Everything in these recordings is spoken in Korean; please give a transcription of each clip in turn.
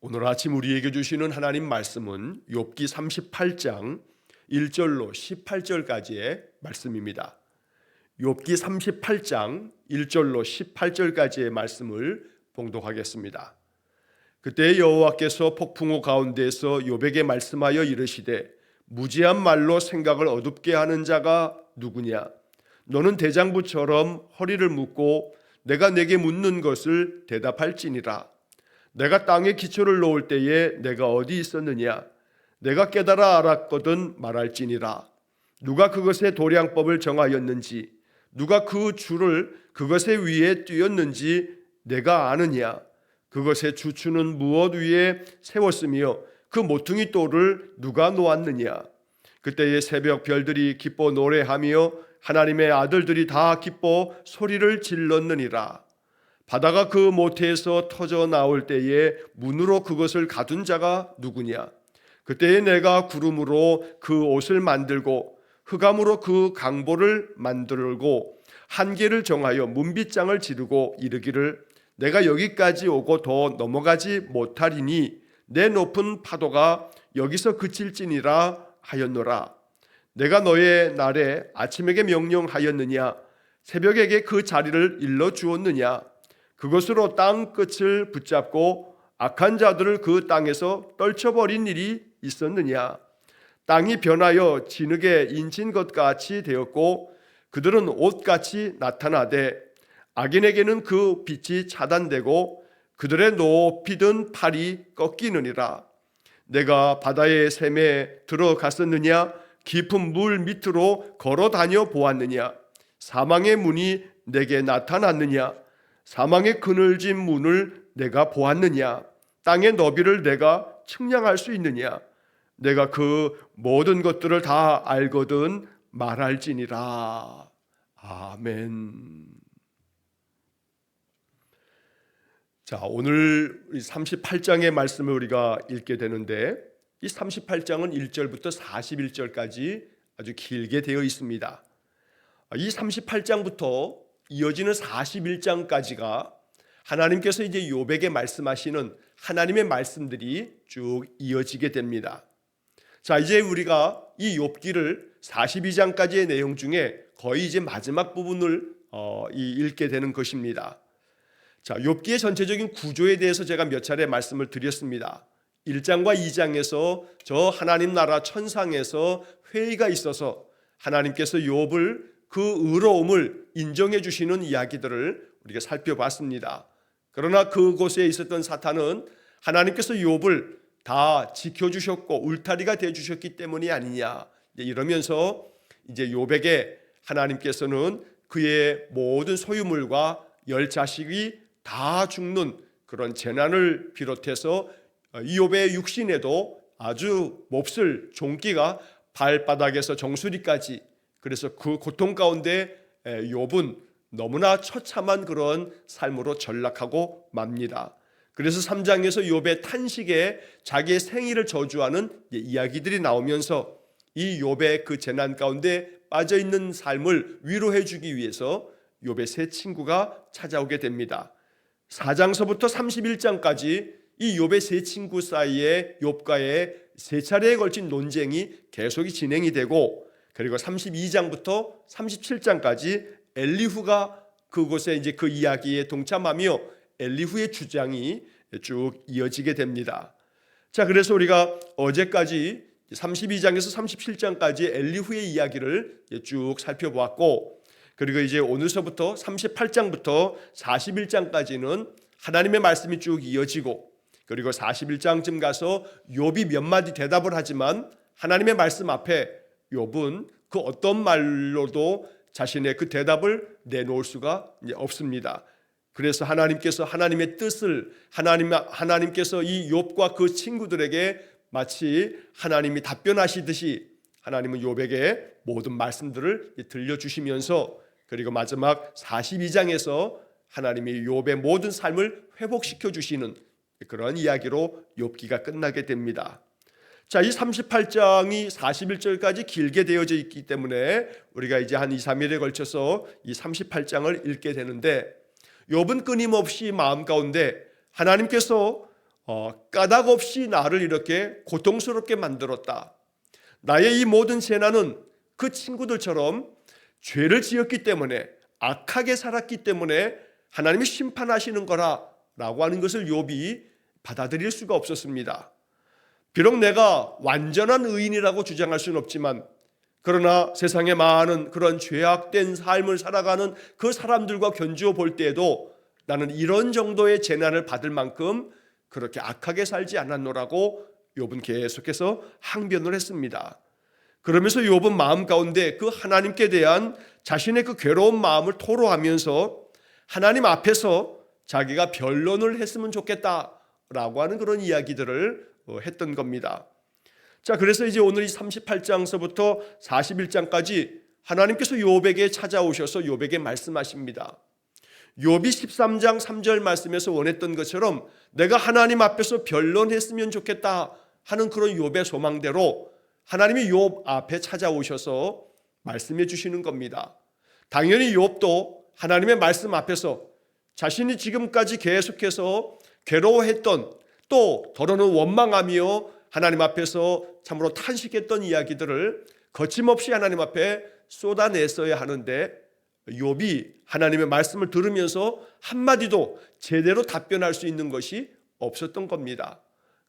오늘 아침 우리에게 주시는 하나님 말씀은 욥기 38장 1절로 18절까지의 말씀입니다. 욥기 38장 1절로 18절까지의 말씀을 봉독하겠습니다. 그때 여호와께서 폭풍우 가운데에서 욥에게 말씀하여 이르시되 무지한 말로 생각을 어둡게 하는 자가 누구냐? 너는 대장부처럼 허리를 묶고 내가 내게 묻는 것을 대답할지니라. 내가 땅에 기초를 놓을 때에 내가 어디 있었느냐? 내가 깨달아 알았거든 말할지니라. 누가 그것의 도량법을 정하였는지, 누가 그 줄을 그것의 위에 띄었는지 내가 아느냐? 그것의 주추는 무엇 위에 세웠으며 그 모퉁이 돌을 누가 놓았느냐? 그때의 새벽 별들이 기뻐 노래하며 하나님의 아들들이 다 기뻐 소리를 질렀느니라. 바다가 그 모태에서 터져 나올 때에 문으로 그것을 가둔 자가 누구냐? 그때에 내가 구름으로 그 옷을 만들고 흑암으로 그 강보를 만들고 한계를 정하여 문빗장을 지르고 이르기를 내가 여기까지 오고 더 넘어가지 못하리니 내 높은 파도가 여기서 그칠지니라 하였노라. 내가 너의 날에 아침에게 명령하였느냐? 새벽에게 그 자리를 일러 주었느냐? 그것으로 땅 끝을 붙잡고 악한 자들을 그 땅에서 떨쳐버린 일이 있었느냐? 땅이 변하여 진흙에 인친 것 같이 되었고 그들은 옷같이 나타나되 악인에게는 그 빛이 차단되고 그들의 높이 든 팔이 꺾이느니라. 내가 바다의 샘에 들어갔었느냐? 깊은 물 밑으로 걸어 다녀 보았느냐? 사망의 문이 내게 나타났느냐? 사망의 그늘진 문을 내가 보았느냐? 땅의 너비를 내가 측량할 수 있느냐? 내가 그 모든 것들을 다 알거든 말할지니라. 아멘. 자, 오늘 38장의 말씀을 우리가 읽게 되는데 이 38장은 1절부터 41절까지 아주 길게 되어 있습니다. 이 38장부터 이어지는 41장까지가 하나님께서 이제 욥에게 말씀하시는 하나님의 말씀들이 쭉 이어지게 됩니다. 자, 이제 우리가 이 욥기를 42장까지의 내용 중에 거의 이제 마지막 부분을 읽게 되는 것입니다. 자, 욥기의 전체적인 구조에 대해서 제가 몇 차례 말씀을 드렸습니다. 1장과 2장에서 저 하나님 나라 천상에서 회의가 있어서 하나님께서 욥을 그 의로움을 인정해 주시는 이야기들을 우리가 살펴봤습니다. 그러나 그곳에 있었던 사탄은 하나님께서 욥을 다 지켜주셨고 울타리가 되어주셨기 때문이 아니냐 이러면서 이제 욥에게 하나님께서는 그의 모든 소유물과 10자식이 다 죽는 그런 재난을 비롯해서 욥의 육신에도 아주 몹쓸 종기가 발바닥에서 정수리까지, 그래서 그 고통 가운데 욥은 너무나 처참한 그런 삶으로 전락하고 맙니다. 그래서 3장에서 욥의 탄식에 자기의 생일을 저주하는 이야기들이 나오면서 이 욥의 그 재난 가운데 빠져있는 삶을 위로해 주기 위해서 욥의 세 친구가 찾아오게 됩니다. 4장서부터 31장까지 이 욥의 세 친구 사이에 욥과의 세 차례에 걸친 논쟁이 계속이 진행이 되고, 그리고 32장부터 37장까지 엘리후가 그곳에 이제 그 이야기에 동참하며 엘리후의 주장이 쭉 이어지게 됩니다. 자, 그래서 우리가 어제까지 32장에서 37장까지 엘리후의 이야기를 쭉 살펴보았고, 그리고 이제 오늘서부터 38장부터 41장까지는 하나님의 말씀이 쭉 이어지고, 그리고 41장쯤 가서 욥이 몇 마디 대답을 하지만 하나님의 말씀 앞에 욥은 그 어떤 말로도 자신의 그 대답을 내놓을 수가 없습니다. 그래서 하나님께서 하나님의 뜻을 하나님께서 이 욥과 그 친구들에게 마치 하나님이 답변하시듯이 하나님은 욥에게 모든 말씀들을 들려주시면서, 그리고 마지막 42장에서 하나님이 욥의 모든 삶을 회복시켜 주시는 그런 이야기로 욥기가 끝나게 됩니다. 자, 이 38장이 41절까지 길게 되어져 있기 때문에 우리가 이제 한 2, 3일에 걸쳐서 이 38장을 읽게 되는데, 욥은 끊임없이 마음 가운데 하나님께서 까닭 없이 나를 이렇게 고통스럽게 만들었다. 나의 이 모든 재난은 그 친구들처럼 죄를 지었기 때문에, 악하게 살았기 때문에 하나님이 심판하시는 거라라고 하는 것을 욥이 받아들일 수가 없었습니다. 비록 내가 완전한 의인이라고 주장할 수는 없지만, 그러나 세상에 많은 그런 죄악된 삶을 살아가는 그 사람들과 견주어 볼 때에도 나는 이런 정도의 재난을 받을 만큼 그렇게 악하게 살지 않았노라고 욥은 계속해서 항변을 했습니다. 그러면서 욥은 마음 가운데 그 하나님께 대한 자신의 그 괴로운 마음을 토로하면서 하나님 앞에서 자기가 변론을 했으면 좋겠다라고 하는 그런 이야기들을 했던 겁니다. 자, 그래서 이제 오늘 이 38장서부터 41장까지 하나님께서 욥에게 찾아오셔서 욥에게 말씀하십니다. 욥이 13장 3절 말씀에서 원했던 것처럼 내가 하나님 앞에서 변론했으면 좋겠다 하는 그런 욥의 소망대로 하나님이 욥 앞에 찾아오셔서 말씀해 주시는 겁니다. 당연히 욥도 하나님의 말씀 앞에서 자신이 지금까지 계속해서 괴로워했던, 또 더러는 원망하며 하나님 앞에서 참으로 탄식했던 이야기들을 거침없이 하나님 앞에 쏟아냈어야 하는데, 욥이 하나님의 말씀을 들으면서 한마디도 제대로 답변할 수 있는 것이 없었던 겁니다.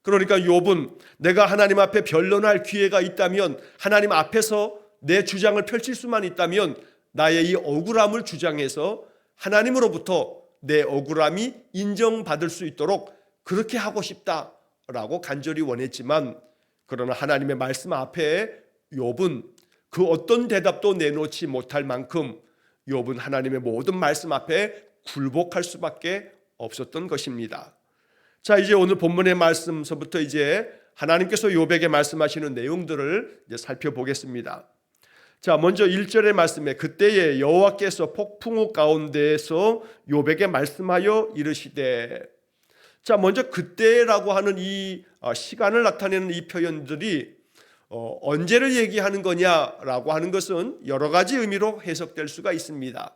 그러니까 욥은 내가 하나님 앞에 변론할 기회가 있다면, 하나님 앞에서 내 주장을 펼칠 수만 있다면 나의 이 억울함을 주장해서 하나님으로부터 내 억울함이 인정받을 수 있도록 그렇게 하고 싶다라고 간절히 원했지만, 그러나 하나님의 말씀 앞에 욥은 그 어떤 대답도 내놓지 못할 만큼 욥은 하나님의 모든 말씀 앞에 굴복할 수밖에 없었던 것입니다. 자, 이제 오늘 본문의 말씀서부터 이제 하나님께서 욥에게 말씀하시는 내용들을 이제 살펴보겠습니다. 자, 먼저 1절의 말씀에 그때에 여호와께서 폭풍우 가운데에서 욥에게 말씀하여 이르시되. 자, 먼저 그때라고 하는 이 시간을 나타내는 이 표현들이 언제를 얘기하는 거냐라고 하는 것은 여러 가지 의미로 해석될 수가 있습니다.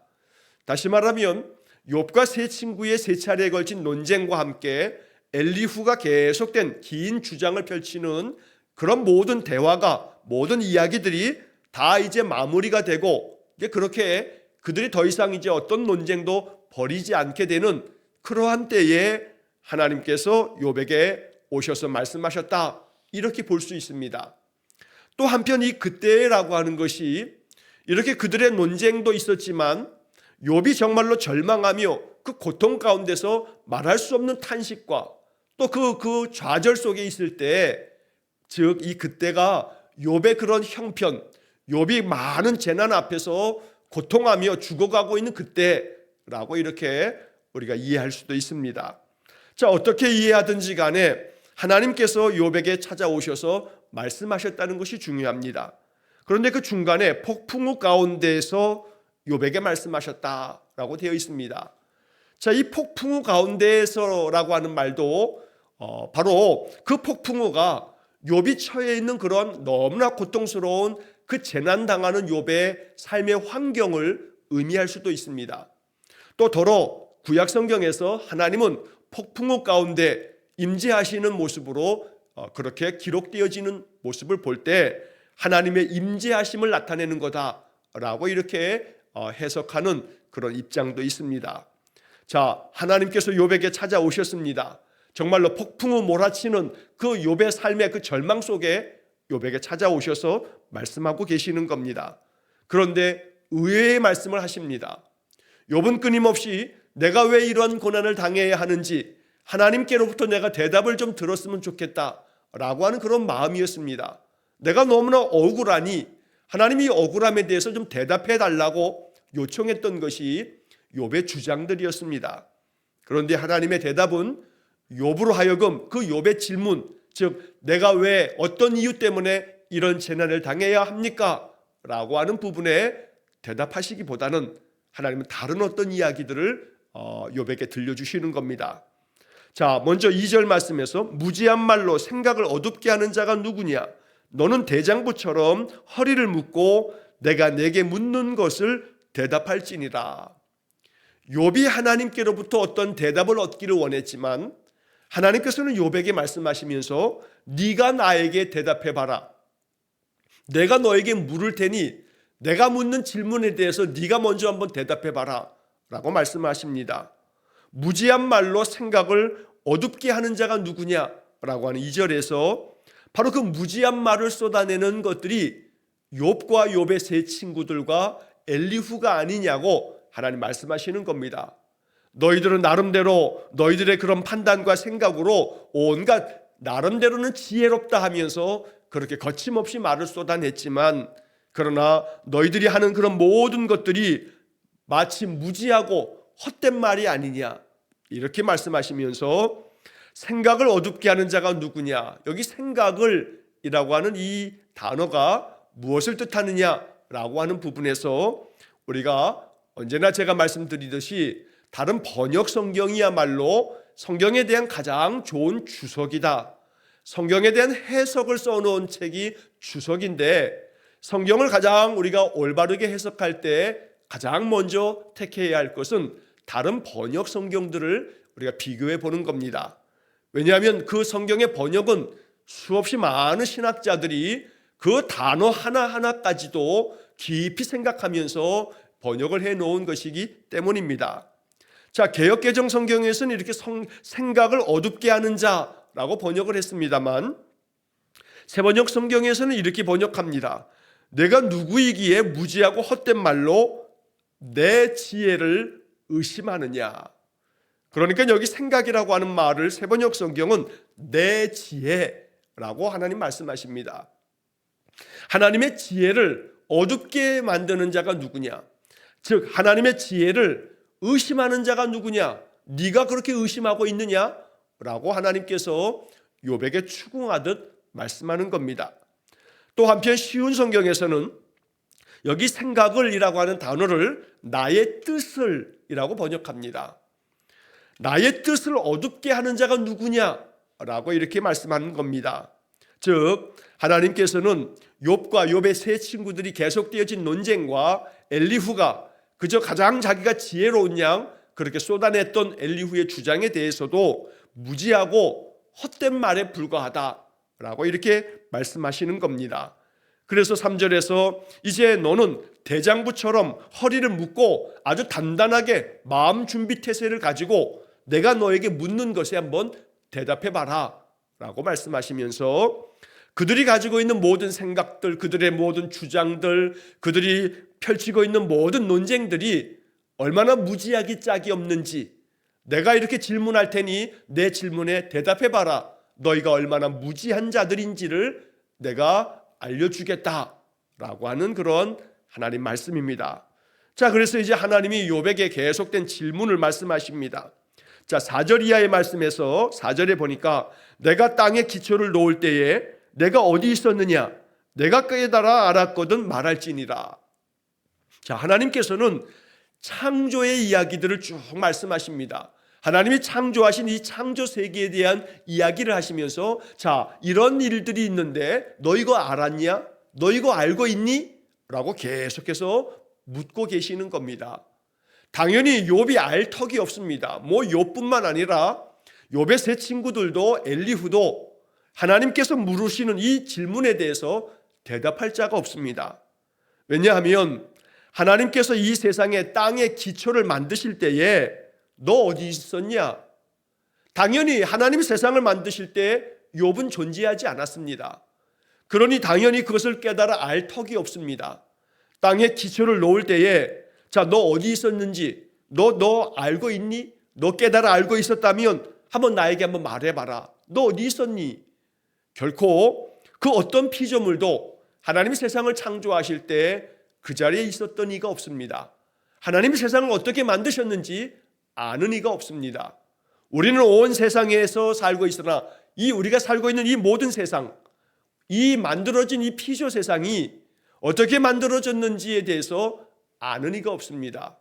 다시 말하면 욥과 세 친구의 세 차례에 걸친 논쟁과 함께 엘리후가 계속된 긴 주장을 펼치는 그런 모든 대화가, 모든 이야기들이 다 이제 마무리가 되고, 이제 그렇게 그들이 더 이상 이제 어떤 논쟁도 벌이지 않게 되는 그러한 때에 하나님께서 욥에게 오셔서 말씀하셨다, 이렇게 볼 수 있습니다. 또 한편 이 그때라고 하는 것이 이렇게 그들의 논쟁도 있었지만 욥이 정말로 절망하며 그 고통 가운데서 말할 수 없는 탄식과 또 그 좌절 속에 있을 때, 즉 이 그때가 욥의 그런 형편, 욥이 많은 재난 앞에서 고통하며 죽어가고 있는 그때라고 이렇게 우리가 이해할 수도 있습니다. 자, 어떻게 이해하든지 간에 하나님께서 욥에게 찾아오셔서 말씀하셨다는 것이 중요합니다. 그런데 그 중간에 폭풍우 가운데에서 욥에게 말씀하셨다라고 되어 있습니다. 자, 이 폭풍우 가운데에서라고 하는 말도 바로 그 폭풍우가 욥이 처해 있는 그런 너무나 고통스러운 그 재난당하는 욥의 삶의 환경을 의미할 수도 있습니다. 또 더러 구약 성경에서 하나님은 폭풍우 가운데 임재하시는 모습으로 그렇게 기록되어지는 모습을 볼 때 하나님의 임재하심을 나타내는 거다라고 이렇게 해석하는 그런 입장도 있습니다. 자, 하나님께서 욥에게 찾아오셨습니다. 정말로 폭풍우 몰아치는 그 욥의 삶의 그 절망 속에 욥에게 찾아오셔서 말씀하고 계시는 겁니다. 그런데 의외의 말씀을 하십니다. 욥은 끊임없이 내가 왜 이런 고난을 당해야 하는지 하나님께로부터 내가 대답을 좀 들었으면 좋겠다라고 하는 그런 마음이었습니다. 내가 너무나 억울하니 하나님이 억울함에 대해서 좀 대답해 달라고 요청했던 것이 욥의 주장들이었습니다. 그런데 하나님의 대답은 욥으로 하여금 그 욥의 질문, 즉 내가 왜 어떤 이유 때문에 이런 재난을 당해야 합니까? 라고 하는 부분에 대답하시기보다는 하나님은 다른 어떤 이야기들을 욥에게 들려주시는 겁니다. 자, 먼저 2절 말씀에서 무지한 말로 생각을 어둡게 하는 자가 누구냐? 너는 대장부처럼 허리를 묶고 내가 내게 묻는 것을 대답할지니라. 욥이 하나님께로부터 어떤 대답을 얻기를 원했지만 하나님께서는 욥에게 말씀하시면서 네가 나에게 대답해 봐라. 내가 너에게 물을 테니 내가 묻는 질문에 대해서 네가 먼저 한번 대답해 봐라 라고 말씀하십니다. 무지한 말로 생각을 어둡게 하는 자가 누구냐라고 하는 2절에서 바로 그 무지한 말을 쏟아내는 것들이 욥과 욥의 세 친구들과 엘리후가 아니냐고 하나님 말씀하시는 겁니다. 너희들은 나름대로 너희들의 그런 판단과 생각으로 온갖 나름대로는 지혜롭다 하면서 그렇게 거침없이 말을 쏟아냈지만, 그러나 너희들이 하는 그런 모든 것들이 마치 무지하고 헛된 말이 아니냐 이렇게 말씀하시면서 생각을 어둡게 하는 자가 누구냐, 여기 생각을 이라고 하는 이 단어가 무엇을 뜻하느냐라고 하는 부분에서 우리가 언제나 제가 말씀드리듯이 다른 번역 성경이야말로 성경에 대한 가장 좋은 주석이다. 성경에 대한 해석을 써놓은 책이 주석인데, 성경을 가장 우리가 올바르게 해석할 때 가장 먼저 택해야 할 것은 다른 번역 성경들을 우리가 비교해 보는 겁니다. 왜냐하면 그 성경의 번역은 수없이 많은 신학자들이 그 단어 하나하나까지도 깊이 생각하면서 번역을 해 놓은 것이기 때문입니다. 자, 개역개정 성경에서는 이렇게 생각을 어둡게 하는 자라고 번역을 했습니다만, 새번역 성경에서는 이렇게 번역합니다. 내가 누구이기에 무지하고 헛된 말로 내 지혜를 의심하느냐. 그러니까 여기 생각이라고 하는 말을 새번역 성경은 내 지혜라고 하나님 말씀하십니다. 하나님의 지혜를 어둡게 만드는 자가 누구냐, 즉 하나님의 지혜를 의심하는 자가 누구냐, 네가 그렇게 의심하고 있느냐 라고 하나님께서 욥에게 추궁하듯 말씀하는 겁니다. 또 한편 쉬운 성경에서는 여기 생각을 이라고 하는 단어를 나의 뜻을 이라고 번역합니다. 나의 뜻을 어둡게 하는 자가 누구냐라고 이렇게 말씀하는 겁니다. 즉 하나님께서는 욥과 욥의 세 친구들이 계속되어진 논쟁과 엘리후가 그저 가장 자기가 지혜로운 양 그렇게 쏟아냈던 엘리후의 주장에 대해서도 무지하고 헛된 말에 불과하다라고 이렇게 말씀하시는 겁니다. 그래서 3절에서 이제 너는 대장부처럼 허리를 묶고 아주 단단하게 마음 준비 태세를 가지고 내가 너에게 묻는 것에 한번 대답해 봐라 라고 말씀하시면서 그들이 가지고 있는 모든 생각들, 그들의 모든 주장들, 그들이 펼치고 있는 모든 논쟁들이 얼마나 무지하기 짝이 없는지 내가 이렇게 질문할 테니 내 질문에 대답해 봐라. 너희가 얼마나 무지한 자들인지를 내가 알려주겠다라고 하는 그런 하나님 말씀입니다. 자, 그래서 이제 하나님이 욥에게 계속된 질문을 말씀하십니다. 자, 4절 이하의 말씀에서 4절에 보니까 내가 땅에 기초를 놓을 때에 내가 어디 있었느냐, 내가 깨달아 알았거든 말할지니라. 자, 하나님께서는 창조의 이야기들을 쭉 말씀하십니다. 하나님이 창조하신 이 창조 세계에 대한 이야기를 하시면서 자, 이런 일들이 있는데 너 이거 알았냐? 너 이거 알고 있니? 라고 계속해서 묻고 계시는 겁니다. 당연히 욥이 알 턱이 없습니다. 뭐 욥뿐만 아니라 욥의 세 친구들도 엘리후도 하나님께서 물으시는 이 질문에 대해서 대답할 자가 없습니다. 왜냐하면 하나님께서 이 세상에 땅의 기초를 만드실 때에 너 어디 있었냐? 당연히 하나님이 세상을 만드실 때 욥은 존재하지 않았습니다. 그러니 당연히 그것을 깨달아 알 턱이 없습니다. 땅에 기초를 놓을 때에 자, 너 어디 있었는지 너 알고 있니? 너 깨달아 알고 있었다면 한번 나에게 한번 말해봐라. 너 어디 있었니? 결코 그 어떤 피조물도 하나님이 세상을 창조하실 때 그 자리에 있었던 이가 없습니다. 하나님이 세상을 어떻게 만드셨는지 아는 이가 없습니다. 우리는 온 세상에서 살고 있으나 이 우리가 살고 있는 이 모든 세상, 이 만들어진 이 피조 세상이 어떻게 만들어졌는지에 대해서 아는 이가 없습니다.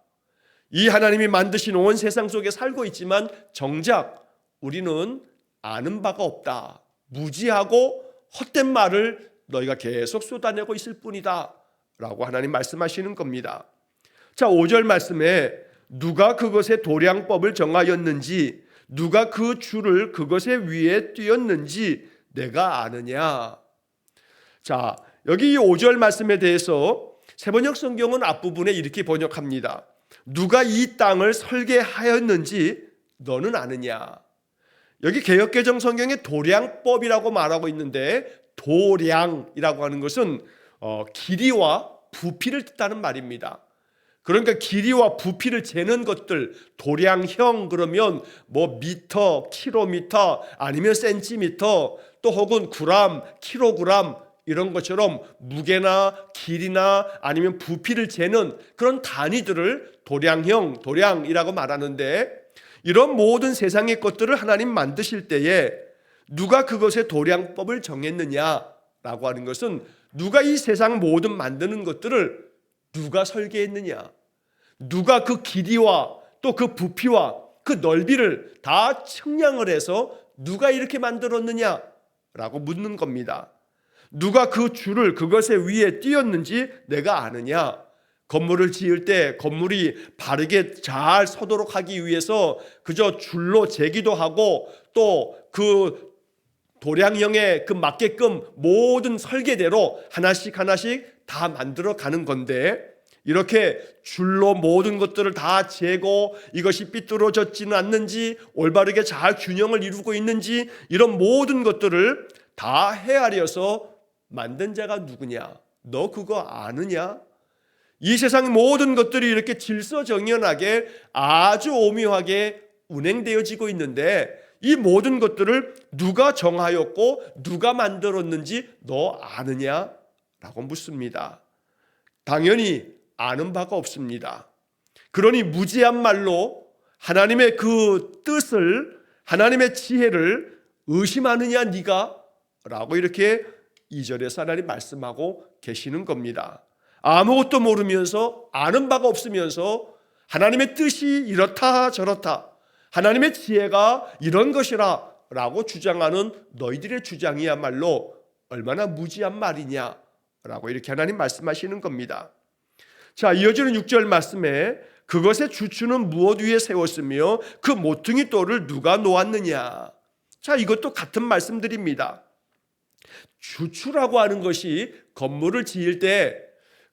이 하나님이 만드신 온 세상 속에 살고 있지만 정작 우리는 아는 바가 없다. 무지하고 헛된 말을 너희가 계속 쏟아내고 있을 뿐이다 라고 하나님 말씀하시는 겁니다. 자, 5절 말씀에 누가 그것의 도량법을 정하였는지 누가 그 줄을 그것의 위에 띄었는지 내가 아느냐. 자, 여기 이 5절 말씀에 대해서 세번역 성경은 앞부분에 이렇게 번역합니다. 누가 이 땅을 설계하였는지 너는 아느냐. 여기 개역개정 성경에 도량법이라고 말하고 있는데, 도량이라고 하는 것은 길이와 부피를 뜻하는 말입니다. 그러니까 길이와 부피를 재는 것들, 도량형 그러면 뭐 미터, 킬로미터 아니면 센티미터, 또 혹은 그람, 킬로그램 이런 것처럼 무게나 길이나 아니면 부피를 재는 그런 단위들을 도량형, 도량이라고 말하는데, 이런 모든 세상의 것들을 하나님 만드실 때에 누가 그것의 도량법을 정했느냐라고 하는 것은 누가 이 세상 모든 만드는 것들을 누가 설계했느냐, 누가 그 길이와 또 그 부피와 그 넓이를 다 측량을 해서 누가 이렇게 만들었느냐라고 묻는 겁니다. 누가 그 줄을 그것의 위에 띄었는지 내가 아느냐. 건물을 지을 때 건물이 바르게 잘 서도록 하기 위해서 그저 줄로 재기도 하고 또 그 도량형에 그 맞게끔 모든 설계대로 하나씩 하나씩 다 만들어 가는 건데, 이렇게 줄로 모든 것들을 다 재고 이것이 삐뚤어졌지는 않는지 올바르게 잘 균형을 이루고 있는지 이런 모든 것들을 다 헤아려서 만든 자가 누구냐? 너 그거 아느냐? 이 세상 모든 것들이 이렇게 질서정연하게 아주 오묘하게 운행되어지고 있는데, 이 모든 것들을 누가 정하였고 누가 만들었는지 너 아느냐? 라고 묻습니다. 당연히 아는 바가 없습니다. 그러니 무지한 말로 하나님의 그 뜻을, 하나님의 지혜를 의심하느냐 네가? 라고 이렇게 2절에서 하나님 말씀하고 계시는 겁니다. 아무것도 모르면서, 아는 바가 없으면서 하나님의 뜻이 이렇다 저렇다, 하나님의 지혜가 이런 것이라 라고 주장하는 너희들의 주장이야말로 얼마나 무지한 말이냐 라고 이렇게 하나님 말씀하시는 겁니다. 자, 이어지는 6절 말씀에 그것의 주추는 무엇 위에 세웠으며 그 모퉁이 돌을 누가 놓았느냐. 자, 이것도 같은 말씀드립니다. 주추라고 하는 것이 건물을 지을 때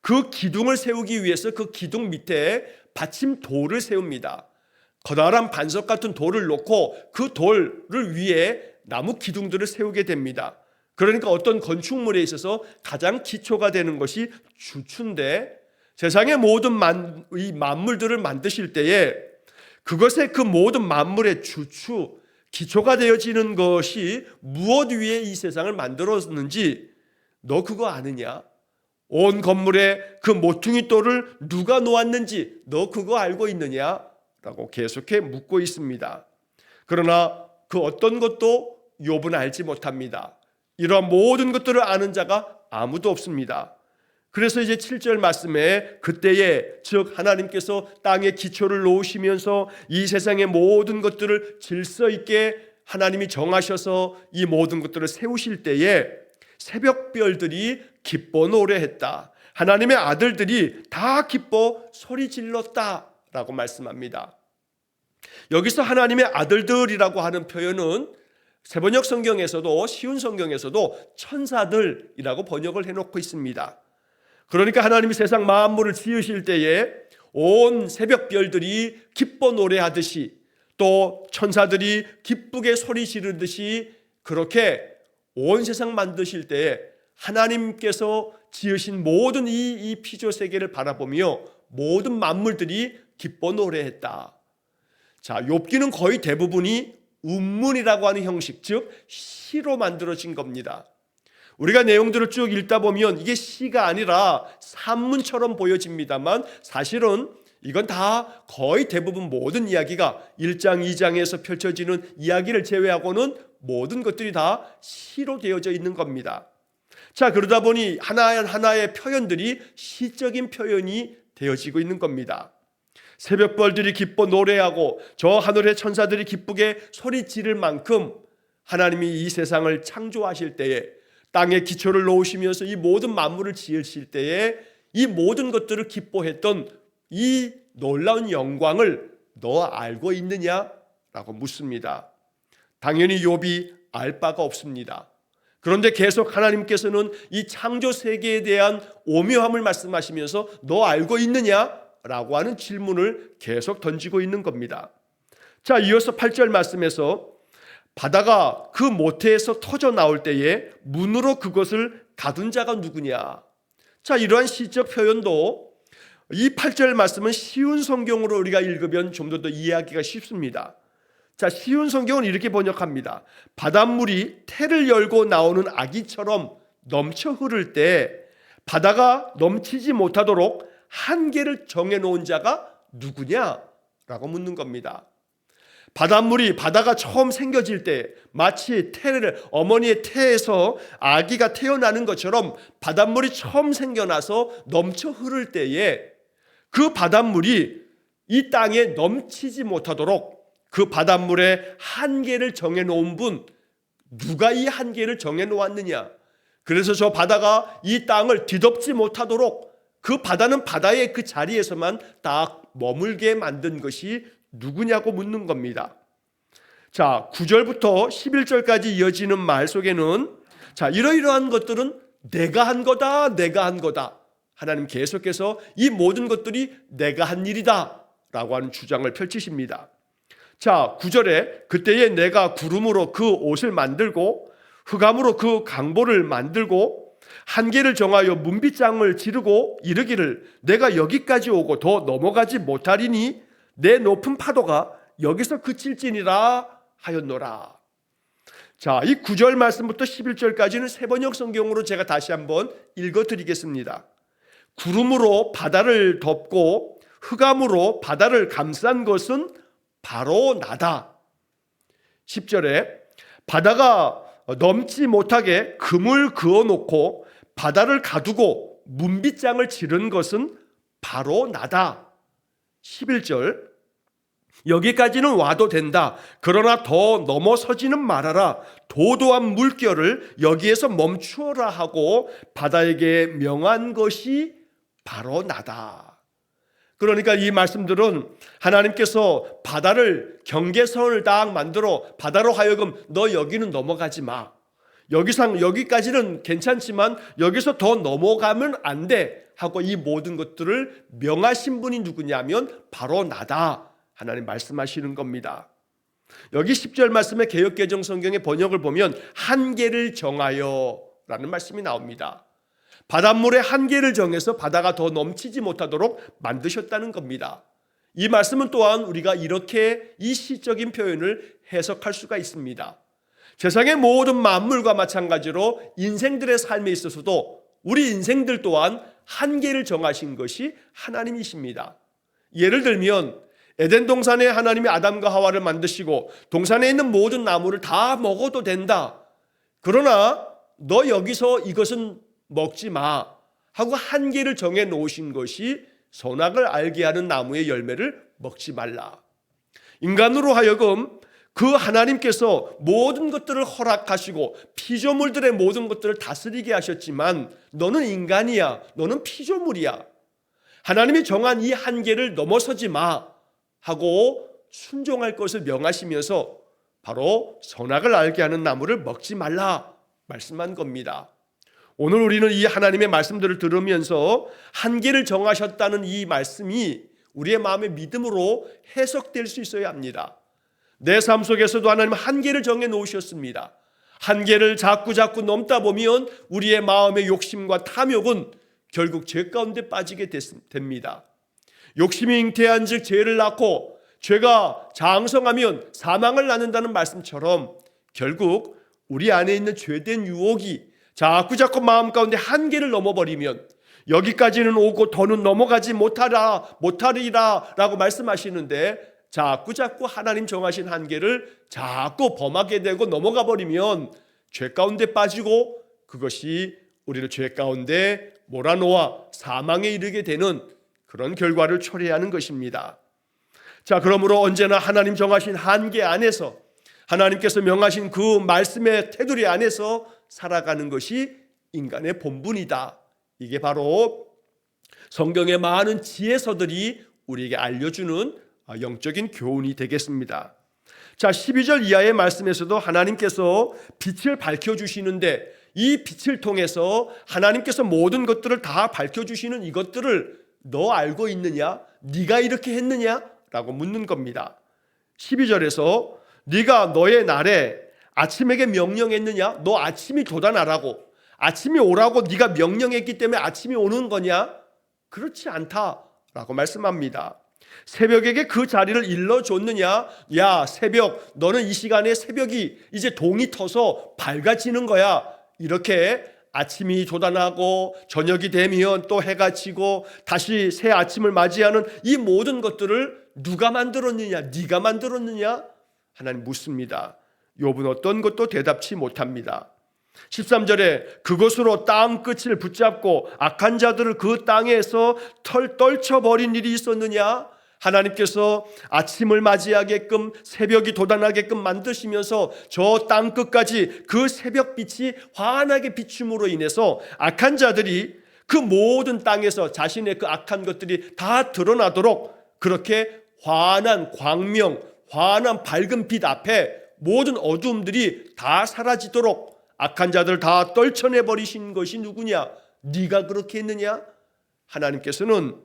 그 기둥을 세우기 위해서 그 기둥 밑에 받침 돌을 세웁니다. 커다란 반석 같은 돌을 놓고 그 돌을 위에 나무 기둥들을 세우게 됩니다. 그러니까 어떤 건축물에 있어서 가장 기초가 되는 것이 주추인데, 세상의 모든 이 만물들을 만드실 때에 그것의 그 모든 만물의 주추, 기초가 되어지는 것이 무엇 위에 이 세상을 만들었는지 너 그거 아느냐? 온 건물에 그 모퉁이 돌을 누가 놓았는지 너 그거 알고 있느냐? 라고 계속해 묻고 있습니다. 그러나 그 어떤 것도 욥은 알지 못합니다. 이러한 모든 것들을 아는 자가 아무도 없습니다. 그래서 이제 7절 말씀에 그때에, 즉 하나님께서 땅의 기초를 놓으시면서 이 세상의 모든 것들을 질서 있게 하나님이 정하셔서 이 모든 것들을 세우실 때에 새벽별들이 기뻐 노래했다. 하나님의 아들들이 다 기뻐 소리 질렀다 라고 말씀합니다. 여기서 하나님의 아들들이라고 하는 표현은 세번역 성경에서도 쉬운 성경에서도 천사들이라고 번역을 해놓고 있습니다. 그러니까 하나님이 세상 만물을 지으실 때에 온 새벽별들이 기뻐 노래하듯이, 또 천사들이 기쁘게 소리 지르듯이, 그렇게 온 세상 만드실 때에 하나님께서 지으신 모든 이 피조 세계를 바라보며 모든 만물들이 기뻐 노래했다. 자, 욥기는 거의 대부분이 운문이라고 하는 형식, 즉 시로 만들어진 겁니다. 우리가 내용들을 쭉 읽다 보면 이게 시가 아니라 산문처럼 보여집니다만, 사실은 이건 다 거의 대부분 모든 이야기가 1장, 2장에서 펼쳐지는 이야기를 제외하고는 모든 것들이 다 시로 되어져 있는 겁니다. 자, 그러다 보니 하나하나의 표현들이 시적인 표현이 되어지고 있는 겁니다. 새벽벌들이 기뻐 노래하고 저 하늘의 천사들이 기쁘게 소리 지를 만큼 하나님이 이 세상을 창조하실 때에, 땅에 기초를 놓으시면서 이 모든 만물을 지으실 때에 이 모든 것들을 기뻐했던 이 놀라운 영광을 너 알고 있느냐? 라고 묻습니다. 당연히 욥이 알 바가 없습니다. 그런데 계속 하나님께서는 이 창조 세계에 대한 오묘함을 말씀하시면서 너 알고 있느냐? 라고 하는 질문을 계속 던지고 있는 겁니다. 자, 이어서 8절 말씀에서 바다가 그 모태에서 터져 나올 때에 문으로 그것을 가둔 자가 누구냐? 자, 이러한 시적 표현도 이 8절 말씀은 쉬운 성경으로 우리가 읽으면 좀 더 이해하기가 쉽습니다. 자, 쉬운 성경은 이렇게 번역합니다. 바닷물이 태를 열고 나오는 아기처럼 넘쳐 흐를 때 바다가 넘치지 못하도록 한계를 정해놓은 자가 누구냐라고 묻는 겁니다. 바다가 처음 생겨질 때 마치 어머니의 태에서 아기가 태어나는 것처럼 바닷물이 처음 생겨나서 넘쳐 흐를 때에 그 바닷물이 이 땅에 넘치지 못하도록 그 바닷물의 한계를 정해놓은 분, 누가 이 한계를 정해놓았느냐? 그래서 저 바다가 이 땅을 뒤덮지 못하도록 그 바다는 바다의 그 자리에서만 딱 머물게 만든 것이 누구냐고 묻는 겁니다. 자, 9절부터 11절까지 이어지는 말 속에는 자, 이러이러한 것들은 내가 한 거다, 내가 한 거다. 하나님 계속해서 이 모든 것들이 내가 한 일이다 라고 하는 주장을 펼치십니다. 자, 9절에 그때에 내가 구름으로 그 옷을 만들고 흑암으로 그 강보를 만들고 한계를 정하여 문빗장을 지르고 이르기를 내가 여기까지 오고 더 넘어가지 못하리니 내 높은 파도가 여기서 그칠지니라 하였노라. 자, 이 9절 말씀부터 11절까지는 세번역 성경으로 제가 다시 한번 읽어드리겠습니다. 구름으로 바다를 덮고 흑암으로 바다를 감싼 것은 바로 나다. 10절에 바다가 넘지 못하게 금을 그어놓고 바다를 가두고 문빗장을 지른 것은 바로 나다. 11절 여기까지는 와도 된다. 그러나 더 넘어서지는 말아라. 도도한 물결을 여기에서 멈추어라 하고 바다에게 명한 것이 바로 나다. 그러니까 이 말씀들은 하나님께서 바다를 경계선을 딱 만들어 바다로 하여금 너 여기는 넘어가지 마. 여기까지는 괜찮지만 여기서 더 넘어가면 안 돼 하고 이 모든 것들을 명하신 분이 누구냐면 바로 나다. 하나님 말씀하시는 겁니다. 여기 10절 말씀의 개역개정 성경의 번역을 보면 한계를 정하여 라는 말씀이 나옵니다. 바닷물의 한계를 정해서 바다가 더 넘치지 못하도록 만드셨다는 겁니다. 이 말씀은 또한 우리가 이렇게 이 시적인 표현을 해석할 수가 있습니다. 세상의 모든 만물과 마찬가지로 인생들의 삶에 있어서도 우리 인생들 또한 한계를 정하신 것이 하나님이십니다. 예를 들면 에덴 동산에 하나님이 아담과 하와를 만드시고 동산에 있는 모든 나무를 다 먹어도 된다. 그러나 너 여기서 이것은 먹지 마 하고 한계를 정해 놓으신 것이 선악을 알게 하는 나무의 열매를 먹지 말라. 인간으로 하여금 그 하나님께서 모든 것들을 허락하시고 피조물들의 모든 것들을 다스리게 하셨지만 너는 인간이야. 너는 피조물이야. 하나님이 정한 이 한계를 넘어서지 마 하고 순종할 것을 명하시면서 바로 선악을 알게 하는 나무를 먹지 말라 말씀한 겁니다. 오늘 우리는 이 하나님의 말씀들을 들으면서 한계를 정하셨다는 이 말씀이 우리의 마음의 믿음으로 해석될 수 있어야 합니다. 내 삶 속에서도 하나님은 한계를 정해 놓으셨습니다. 한계를 자꾸 넘다 보면 우리의 마음의 욕심과 탐욕은 결국 죄 가운데 빠지게 됩니다. 욕심이 잉태한 즉 죄를 낳고 죄가 장성하면 사망을 낳는다는 말씀처럼 결국 우리 안에 있는 죄된 유혹이 자꾸 마음 가운데 한계를 넘어버리면 여기까지는 오고 더는 넘어가지 못하리라 라고 말씀하시는데 자꾸 하나님 정하신 한계를 자꾸 범하게 되고 넘어가 버리면 죄 가운데 빠지고 그것이 우리를 죄 가운데 몰아넣어 사망에 이르게 되는 그런 결과를 초래하는 것입니다. 자, 그러므로 언제나 하나님 정하신 한계 안에서 하나님께서 명하신 그 말씀의 테두리 안에서 살아가는 것이 인간의 본분이다. 이게 바로 성경의 많은 지혜서들이 우리에게 알려주는 영적인 교훈이 되겠습니다. 자, 12절 이하의 말씀에서도 하나님께서 빛을 밝혀주시는데 이 빛을 통해서 하나님께서 모든 것들을 다 밝혀주시는 이것들을 너 알고 있느냐? 네가 이렇게 했느냐? 라고 묻는 겁니다. 12절에서 네가 너의 날에 아침에게 명령했느냐? 너 아침이 돋아나라고, 아침이 오라고 네가 명령했기 때문에 아침이 오는 거냐? 그렇지 않다라고 말씀합니다. 새벽에게 그 자리를 일러줬느냐? 야, 새벽, 너는 이 시간에 새벽이 이제 동이 터서 밝아지는 거야. 이렇게 아침이 돋아나고 저녁이 되면 또 해가 지고 다시 새 아침을 맞이하는 이 모든 것들을 누가 만들었느냐? 네가 만들었느냐? 하나님 묻습니다. 욥은 어떤 것도 대답치 못합니다. 13절에 그것으로 땅 끝을 붙잡고 악한 자들을 그 땅에서 떨쳐버린 일이 있었느냐? 하나님께서 아침을 맞이하게끔 새벽이 돋아나게끔 만드시면서 저 땅 끝까지 그 새벽빛이 환하게 비춤으로 인해서 악한 자들이 그 모든 땅에서 자신의 그 악한 것들이 다 드러나도록 그렇게 환한 광명, 환한 밝은 빛 앞에 모든 어두움들이 다 사라지도록 악한 자들 다 떨쳐내버리신 것이 누구냐? 네가 그렇게 했느냐? 하나님께서는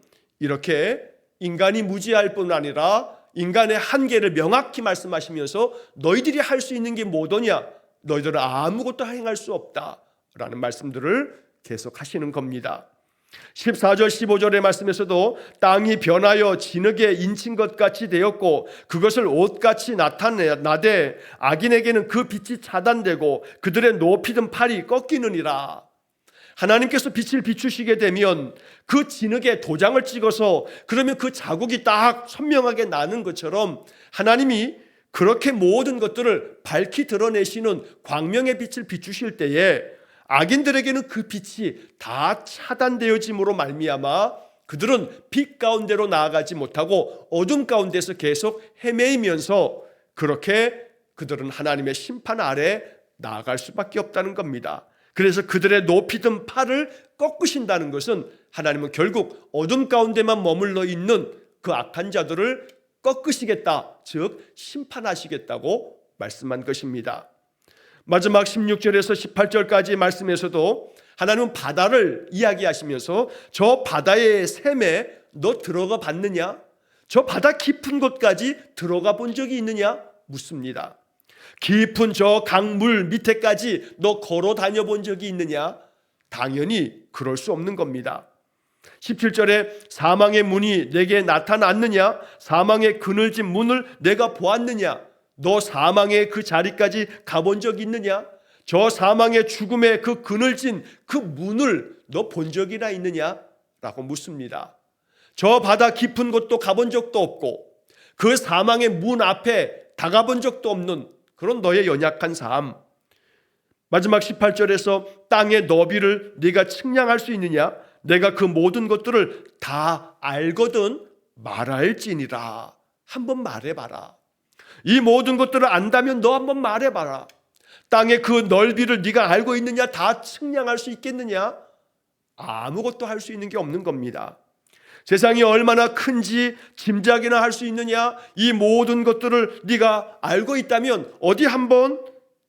이렇게 인간이 무지할 뿐 아니라 인간의 한계를 명확히 말씀하시면서 너희들이 할 수 있는 게 뭐더냐? 너희들은 아무것도 행할 수 없다라는 말씀들을 계속 하시는 겁니다. 14절 15절의 말씀에서도 땅이 변하여 진흙에 인친 것 같이 되었고 그것을 옷같이 나타나되 악인에게는 그 빛이 차단되고 그들의 높이 든 팔이 꺾이느니라. 하나님께서 빛을 비추시게 되면 그 진흙에 도장을 찍어서 그러면 그 자국이 딱 선명하게 나는 것처럼 하나님이 그렇게 모든 것들을 밝히 드러내시는 광명의 빛을 비추실 때에 악인들에게는 그 빛이 다 차단되어짐으로 말미암아 그들은 빛 가운데로 나아가지 못하고 어둠 가운데서 계속 헤매이면서 그렇게 그들은 하나님의 심판 아래 나아갈 수밖에 없다는 겁니다. 그래서 그들의 높이 든 팔을 꺾으신다는 것은 하나님은 결국 어둠 가운데만 머물러 있는 그 악한 자들을 꺾으시겠다, 즉 심판하시겠다고 말씀한 것입니다. 마지막 16절에서 18절까지 말씀에서도 하나님은 바다를 이야기하시면서 저 바다의 샘에 너 들어가 봤느냐? 저 바다 깊은 곳까지 들어가 본 적이 있느냐? 묻습니다. 깊은 저 강물 밑에까지 너 걸어 다녀 본 적이 있느냐? 당연히 그럴 수 없는 겁니다. 17절에 사망의 문이 내게 나타났느냐? 사망의 그늘진 문을 내가 보았느냐? 너 사망의 그 자리까지 가본 적 있느냐? 저 사망의 죽음의 그 그늘진 그 문을 너 본 적이나 있느냐? 라고 묻습니다. 저 바다 깊은 곳도 가본 적도 없고 그 사망의 문 앞에 다가본 적도 없는 그런 너의 연약한 삶. 마지막 18절에서 땅의 너비를 네가 측량할 수 있느냐? 내가 그 모든 것들을 다 알거든 말할지니라. 한번 말해봐라. 이 모든 것들을 안다면 너 한번 말해봐라. 땅의 그 넓이를 네가 알고 있느냐? 다 측량할 수 있겠느냐? 아무것도 할 수 있는 게 없는 겁니다. 세상이 얼마나 큰지 짐작이나 할 수 있느냐? 이 모든 것들을 네가 알고 있다면 어디 한번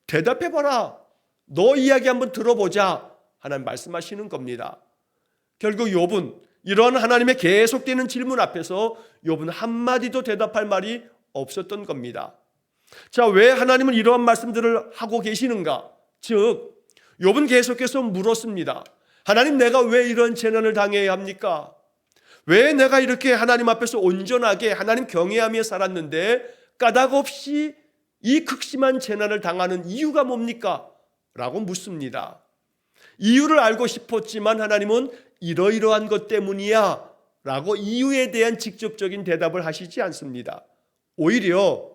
대답해봐라. 너 이야기 한번 들어보자. 하나님 말씀하시는 겁니다. 결국 욥은 이런 하나님의 계속되는 질문 앞에서 욥은 한마디도 대답할 말이 없었던 겁니다. 자, 왜 하나님은 이러한 말씀들을 하고 계시는가? 즉, 욥은 계속해서 물었습니다. 하나님, 내가 왜 이런 재난을 당해야 합니까? 왜 내가 이렇게 하나님 앞에서 온전하게 하나님 경외하며 살았는데 까닭없이 이 극심한 재난을 당하는 이유가 뭡니까? 라고 묻습니다. 이유를 알고 싶었지만 하나님은 이러이러한 것 때문이야 라고 이유에 대한 직접적인 대답을 하시지 않습니다. 오히려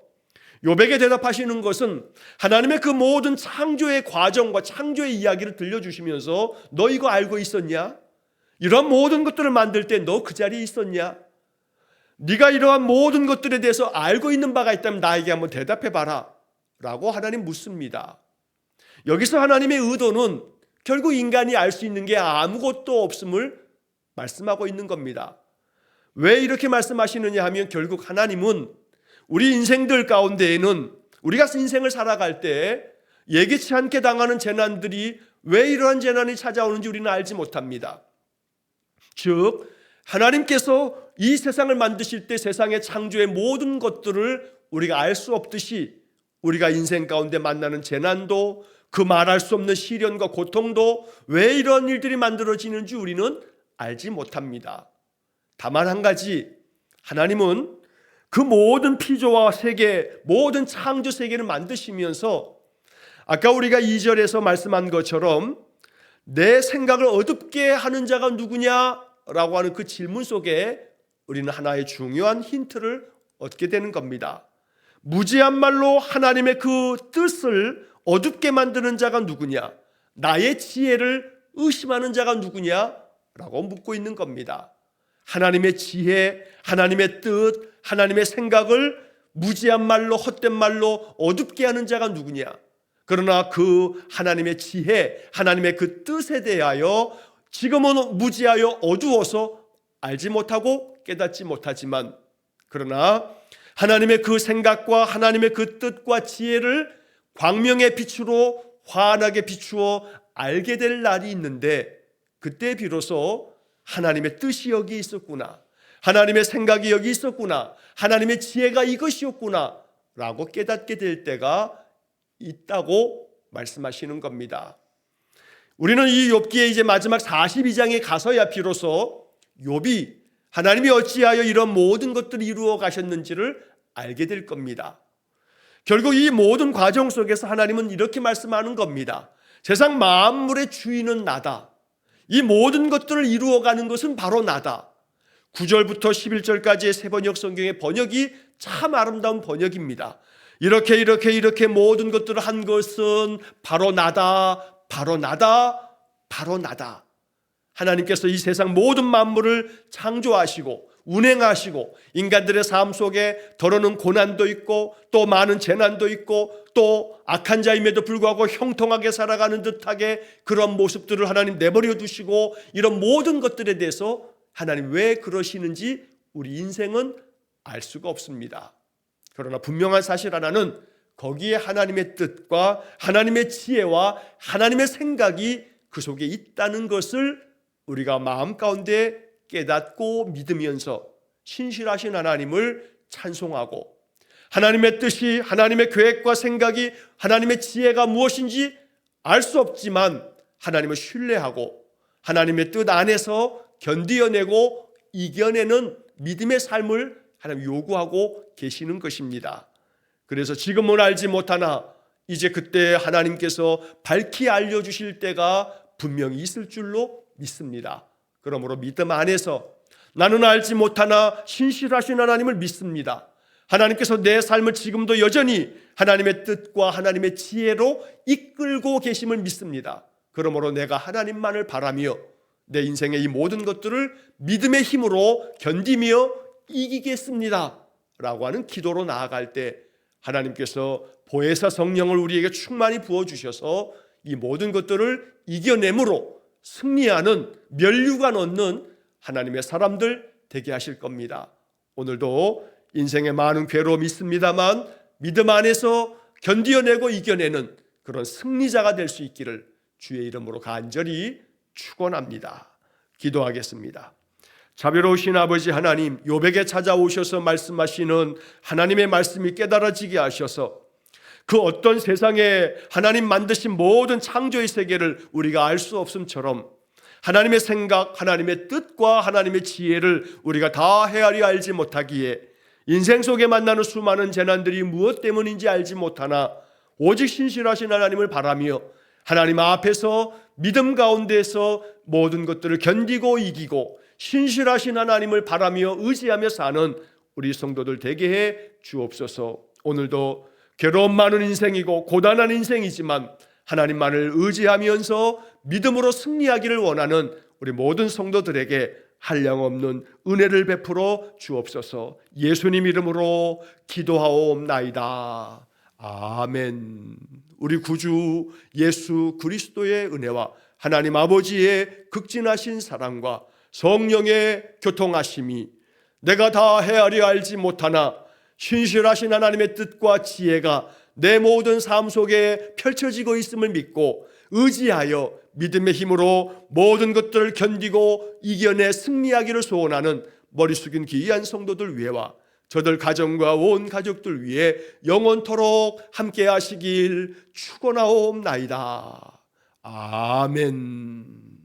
욥에게 대답하시는 것은 하나님의 그 모든 창조의 과정과 창조의 이야기를 들려주시면서 너 이거 알고 있었냐? 이러한 모든 것들을 만들 때 너 그 자리에 있었냐? 네가 이러한 모든 것들에 대해서 알고 있는 바가 있다면 나에게 한번 대답해봐라 라고 하나님 묻습니다. 여기서 하나님의 의도는 결국 인간이 알 수 있는 게 아무것도 없음을 말씀하고 있는 겁니다. 왜 이렇게 말씀하시느냐 하면 결국 하나님은 우리 인생들 가운데에는 우리가 인생을 살아갈 때 예기치 않게 당하는 재난들이 왜 이러한 재난이 찾아오는지 우리는 알지 못합니다. 즉 하나님께서 이 세상을 만드실 때 세상의 창조의 모든 것들을 우리가 알 수 없듯이 우리가 인생 가운데 만나는 재난도 그 말할 수 없는 시련과 고통도 왜 이런 일들이 만들어지는지 우리는 알지 못합니다. 다만 한 가지, 하나님은 그 모든 피조와 세계, 모든 창조 세계를 만드시면서 아까 우리가 2절에서 말씀한 것처럼 내 생각을 어둡게 하는 자가 누구냐라고 하는 그 질문 속에 우리는 하나의 중요한 힌트를 얻게 되는 겁니다. 무지한 말로 하나님의 그 뜻을 어둡게 만드는 자가 누구냐? 나의 지혜를 의심하는 자가 누구냐라고 묻고 있는 겁니다. 하나님의 지혜, 하나님의 뜻, 하나님의 생각을 무지한 말로, 헛된 말로 어둡게 하는 자가 누구냐? 그러나 그 하나님의 지혜, 하나님의 그 뜻에 대하여 지금은 무지하여 어두워서 알지 못하고 깨닫지 못하지만, 그러나 하나님의 그 생각과 하나님의 그 뜻과 지혜를 광명의 빛으로 환하게 비추어 알게 될 날이 있는데, 그때 비로소 하나님의 뜻이 여기 있었구나, 하나님의 생각이 여기 있었구나, 하나님의 지혜가 이것이었구나 라고 깨닫게 될 때가 있다고 말씀하시는 겁니다. 우리는 이 욥기의 이제 마지막 42장에 가서야 비로소 욥이 하나님이 어찌하여 이런 모든 것들을 이루어 가셨는지를 알게 될 겁니다. 결국 이 모든 과정 속에서 하나님은 이렇게 말씀하는 겁니다. 세상 만물의 주인은 나다. 이 모든 것들을 이루어가는 것은 바로 나다. 9절부터 11절까지의 세 번역 성경의 번역이 참 아름다운 번역입니다. 이렇게 모든 것들을 한 것은 바로 나다, 바로 나다, 바로 나다. 하나님께서 이 세상 모든 만물을 창조하시고 운행하시고 인간들의 삶 속에 더러는 고난도 있고 또 많은 재난도 있고 또 악한 자임에도 불구하고 형통하게 살아가는 듯하게 그런 모습들을 하나님 내버려 두시고, 이런 모든 것들에 대해서 하나님 왜 그러시는지 우리 인생은 알 수가 없습니다. 그러나 분명한 사실 하나는 거기에 하나님의 뜻과 하나님의 지혜와 하나님의 생각이 그 속에 있다는 것을 우리가 마음 가운데 깨닫고 믿으면서 신실하신 하나님을 찬송하고, 하나님의 뜻이, 하나님의 계획과 생각이, 하나님의 지혜가 무엇인지 알 수 없지만 하나님을 신뢰하고 하나님의 뜻 안에서 견디어내고 이겨내는 믿음의 삶을 하나님 요구하고 계시는 것입니다. 그래서 지금은 알지 못하나 이제 그때 하나님께서 밝히 알려주실 때가 분명히 있을 줄로 믿습니다. 그러므로 믿음 안에서 나는 알지 못하나 신실하신 하나님을 믿습니다. 하나님께서 내 삶을 지금도 여전히 하나님의 뜻과 하나님의 지혜로 이끌고 계심을 믿습니다. 그러므로 내가 하나님만을 바라며 내 인생의 이 모든 것들을 믿음의 힘으로 견디며 이기겠습니다 라고 하는 기도로 나아갈 때 하나님께서 보혜사 성령을 우리에게 충만히 부어주셔서 이 모든 것들을 이겨내므로 승리하는, 면류관 얻는 하나님의 사람들 되게 하실 겁니다. 오늘도 인생에 많은 괴로움이 있습니다만 믿음 안에서 견디어내고 이겨내는 그런 승리자가 될 수 있기를 주의 이름으로 간절히 축원합니다. 기도하겠습니다. 자비로우신 아버지 하나님, 욥에게 찾아오셔서 말씀하시는 하나님의 말씀이 깨달아지게 하셔서 그 어떤 세상에 하나님 만드신 모든 창조의 세계를 우리가 알 수 없음처럼 하나님의 생각, 하나님의 뜻과 하나님의 지혜를 우리가 다 헤아려 알지 못하기에 인생 속에 만나는 수많은 재난들이 무엇 때문인지 알지 못하나 오직 신실하신 하나님을 바라며 하나님 앞에서 믿음 가운데서 모든 것들을 견디고 이기고 신실하신 하나님을 바라며 의지하며 사는 우리 성도들 되게 해 주옵소서. 오늘도 괴로움 많은 인생이고 고단한 인생이지만 하나님만을 의지하면서 믿음으로 승리하기를 원하는 우리 모든 성도들에게 한량없는 은혜를 베풀어 주옵소서. 예수님 이름으로 기도하옵나이다. 아멘. 우리 구주 예수 그리스도의 은혜와 하나님 아버지의 극진하신 사랑과 성령의 교통하심이 내가 다 헤아려 알지 못하나 신실하신 하나님의 뜻과 지혜가 내 모든 삶 속에 펼쳐지고 있음을 믿고 의지하여 믿음의 힘으로 모든 것들을 견디고 이겨내 승리하기를 소원하는 머리 숙인 귀한 성도들 위해와 저들 가정과 온 가족들 위해 영원토록 함께 하시길 축원하옵나이다. 아멘.